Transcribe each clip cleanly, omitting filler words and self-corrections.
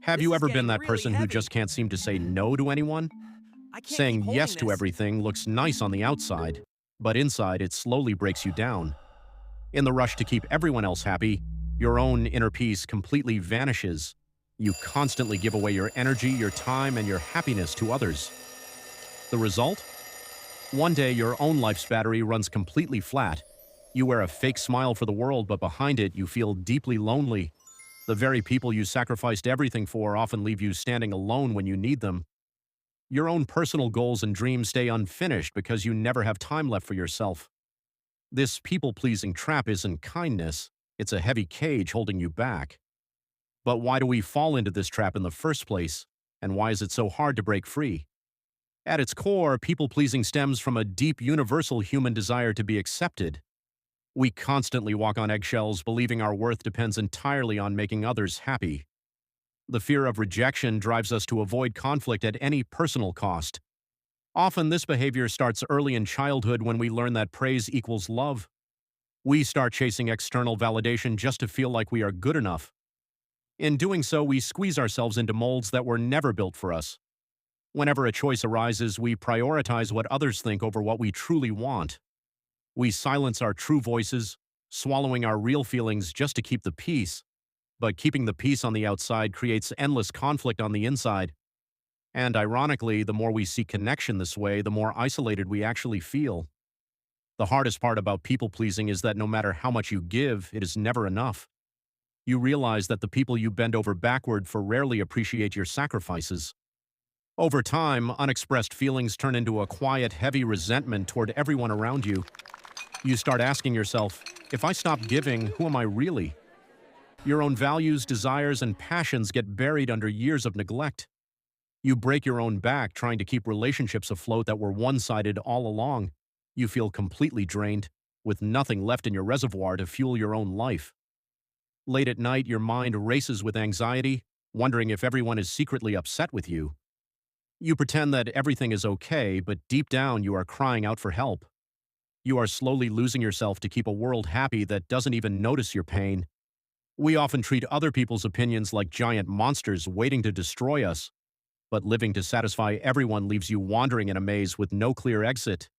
Have This you is ever been getting that really person who heavy. just can't seem to say no to anyone? I can't keep Saying holding yes to this. everything looks nice on the outside, but inside it slowly breaks you down. In the rush to keep everyone else happy, your own inner peace completely vanishes. You constantly give away your energy, your time, and your happiness to others. The result? One day, your own life's battery runs completely flat. You wear a fake smile for the world, but behind it, you feel deeply lonely. The very people you sacrificed everything for often leave you standing alone when you need them. Your own personal goals and dreams stay unfinished because you never have time left for yourself. This people-pleasing trap isn't kindness, it's a heavy cage holding you back. But why do we fall into this trap in the first place? And why is it so hard to break free? At its core, people-pleasing stems from a deep universal human desire to be accepted. We constantly walk on eggshells, believing our worth depends entirely on making others happy. The fear of rejection drives us to avoid conflict at any personal cost. Often, this behavior starts early in childhood when we learn that praise equals love. We start chasing external validation just to feel like we are good enough. In doing so, we squeeze ourselves into molds that were never built for us. Whenever a choice arises, we prioritize what others think over what we truly want. We silence our true voices, swallowing our real feelings just to keep the peace. But keeping the peace on the outside creates endless conflict on the inside. And ironically, the more we seek connection this way, the more isolated we actually feel. The hardest part about people-pleasing is that no matter how much you give, it is never enough. You realize that the people you bend over backward for rarely appreciate your sacrifices. Over time, unexpressed feelings turn into a quiet, heavy resentment toward everyone around you. You start asking yourself, if I stop giving, who am I really? Your own values, desires, and passions get buried under years of neglect. You break your own back trying to keep relationships afloat that were one-sided all along. You feel completely drained, with nothing left in your reservoir to fuel your own life. Late at night, your mind races with anxiety, wondering if everyone is secretly upset with you. You pretend that everything is okay, but deep down you are crying out for help. You are slowly losing yourself to keep a world happy that doesn't even notice your pain. We often treat other people's opinions like giant monsters waiting to destroy us, but living to satisfy everyone leaves you wandering in a maze with no clear exit.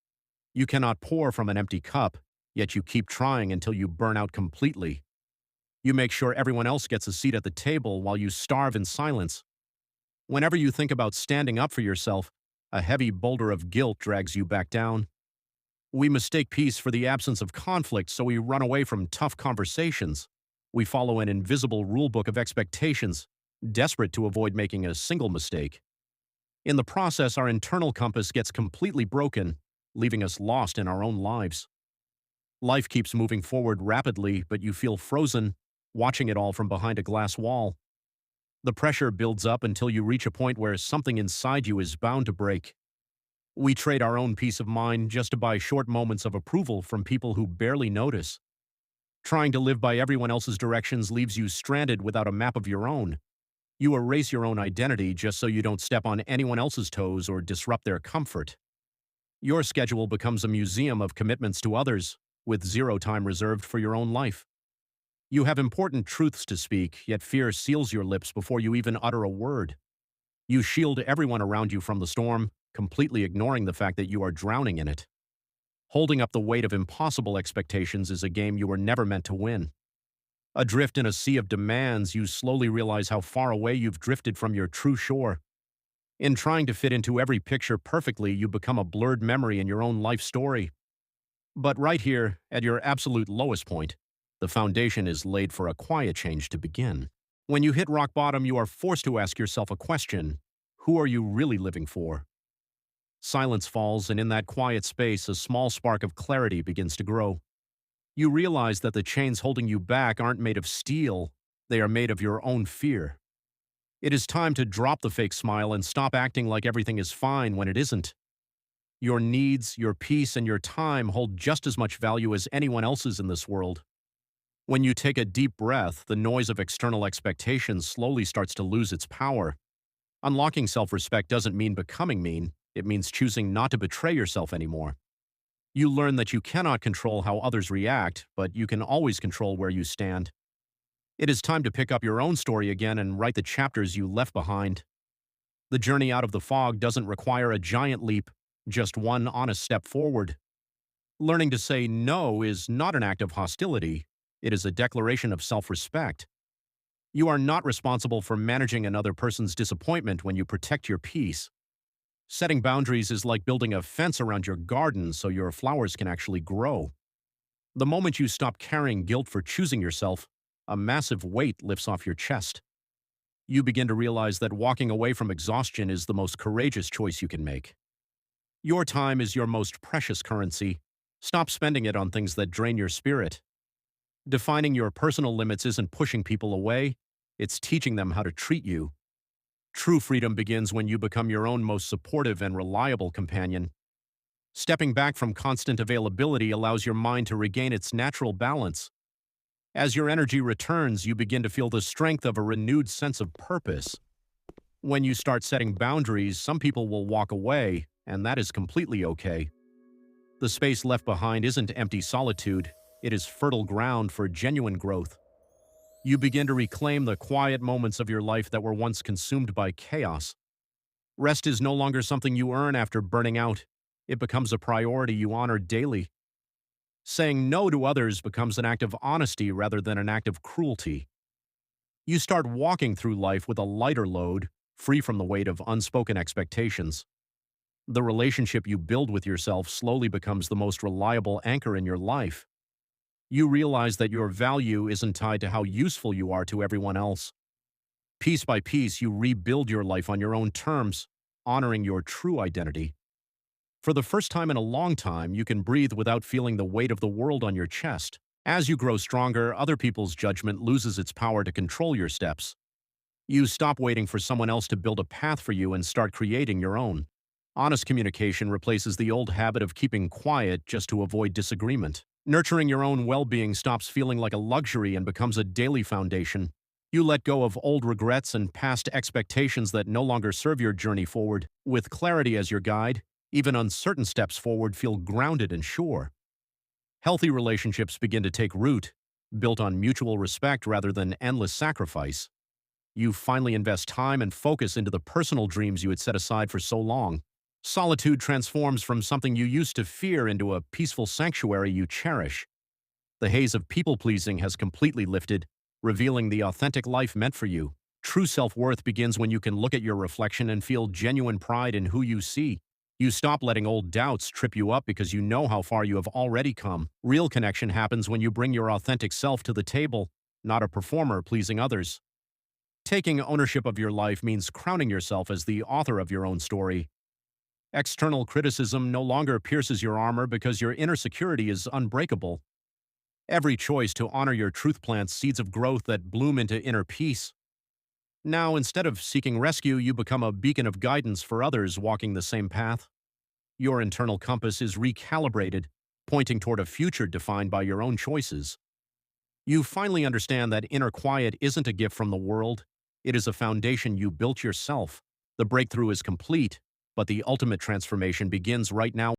You cannot pour from an empty cup, yet you keep trying until you burn out completely. You make sure everyone else gets a seat at the table while you starve in silence. Whenever you think about standing up for yourself, a heavy boulder of guilt drags you back down. We mistake peace for the absence of conflict, so we run away from tough conversations. We follow an invisible rulebook of expectations, desperate to avoid making a single mistake. In the process, our internal compass gets completely broken, leaving us lost in our own lives. Life keeps moving forward rapidly, but you feel frozen, watching it all from behind a glass wall. The pressure builds up until you reach a point where something inside you is bound to break. We trade our own peace of mind just to buy short moments of approval from people who barely notice. Trying to live by everyone else's directions leaves you stranded without a map of your own. You erase your own identity just so you don't step on anyone else's toes or disrupt their comfort. Your schedule becomes a museum of commitments to others, with zero time reserved for your own life. You have important truths to speak, yet fear seals your lips before you even utter a word. You shield everyone around you from the storm, completely ignoring the fact that you are drowning in it. Holding up the weight of impossible expectations is a game you were never meant to win. Adrift in a sea of demands, you slowly realize how far away you've drifted from your true shore. In trying to fit into every picture perfectly, you become a blurred memory in your own life story. But right here, at your absolute lowest point, the foundation is laid for a quiet change to begin. When you hit rock bottom, you are forced to ask yourself a question: who are you really living for? Silence falls, and in that quiet space, a small spark of clarity begins to grow. You realize that the chains holding you back aren't made of steel, they are made of your own fear. It is time to drop the fake smile and stop acting like everything is fine when it isn't. Your needs, your peace, and your time hold just as much value as anyone else's in this world. When you take a deep breath, the noise of external expectations slowly starts to lose its power. Unlocking self-respect doesn't mean becoming mean, it means choosing not to betray yourself anymore. You learn that you cannot control how others react, but you can always control where you stand. It is time to pick up your own story again and write the chapters you left behind. The journey out of the fog doesn't require a giant leap, just one honest step forward. Learning to say no is not an act of hostility, it is a declaration of self-respect. You are not responsible for managing another person's disappointment when you protect your peace. Setting boundaries is like building a fence around your garden so your flowers can actually grow. The moment you stop carrying guilt for choosing yourself, a massive weight lifts off your chest. You begin to realize that walking away from exhaustion is the most courageous choice you can make. Your time is your most precious currency. Stop spending it on things that drain your spirit. Defining your personal limits isn't pushing people away, it's teaching them how to treat you. True freedom begins when you become your own most supportive and reliable companion. Stepping back from constant availability allows your mind to regain its natural balance. As your energy returns, you begin to feel the strength of a renewed sense of purpose. When you start setting boundaries, some people will walk away, and that is completely okay. The space left behind isn't empty solitude, it is fertile ground for genuine growth. You begin to reclaim the quiet moments of your life that were once consumed by chaos. Rest is no longer something you earn after burning out. It becomes a priority you honor daily. Saying no to others becomes an act of honesty rather than an act of cruelty. You start walking through life with a lighter load, free from the weight of unspoken expectations. The relationship you build with yourself slowly becomes the most reliable anchor in your life. You realize that your value isn't tied to how useful you are to everyone else. Piece by piece, you rebuild your life on your own terms, honoring your true identity. For the first time in a long time, you can breathe without feeling the weight of the world on your chest. As you grow stronger, other people's judgment loses its power to control your steps. You stop waiting for someone else to build a path for you and start creating your own. Honest communication replaces the old habit of keeping quiet just to avoid disagreement. Nurturing your own well-being stops feeling like a luxury and becomes a daily foundation. You let go of old regrets and past expectations that no longer serve your journey forward. With clarity as your guide, even uncertain steps forward feel grounded and sure. Healthy relationships begin to take root, built on mutual respect rather than endless sacrifice. You finally invest time and focus into the personal dreams you had set aside for so long. Solitude transforms from something you used to fear into a peaceful sanctuary you cherish. The haze of people-pleasing has completely lifted, revealing the authentic life meant for you. True self-worth begins when you can look at your reflection and feel genuine pride in who you see. You stop letting old doubts trip you up because you know how far you have already come. Real connection happens when you bring your authentic self to the table, not a performer pleasing others. Taking ownership of your life means crowning yourself as the author of your own story. External criticism no longer pierces your armor because your inner security is unbreakable. Every choice to honor your truth plants seeds of growth that bloom into inner peace. Now, instead of seeking rescue, you become a beacon of guidance for others walking the same path. Your internal compass is recalibrated, pointing toward a future defined by your own choices. You finally understand that inner quiet isn't a gift from the world, it is a foundation you built yourself. The breakthrough is complete, but the ultimate transformation begins right now.